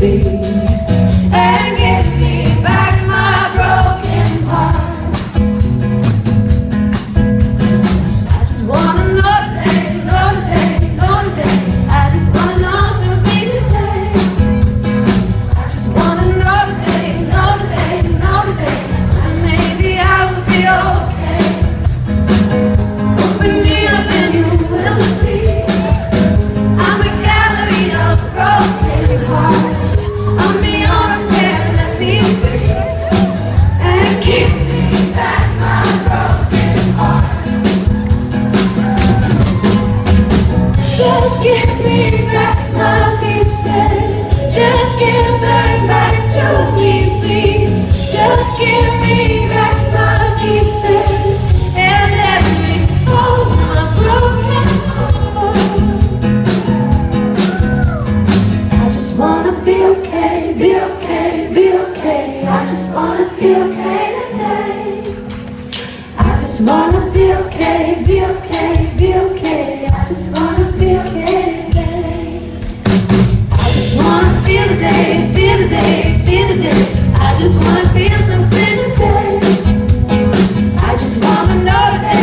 be, and give me back my broken parts. I just wanna know today, know today, know today. I just wanna know something today. I just wanna know today, know today, know today. And maybe I will be okay. Open me up and you will see I'm a gallery of broken hearts. I'm beyond repair, let me be, and give me back my broken heart. Just give me back my pieces. Just give them back to me, please. Just give me back my pieces and let me hold my broken heart. I just wanna be okay, be okay, be okay. I just wanna be okay today. I just wanna be okay, be okay, be okay. I just wanna be okay today. I just wanna feel the day, feel the day, feel the day. I just wanna feel something today. I just wanna know today.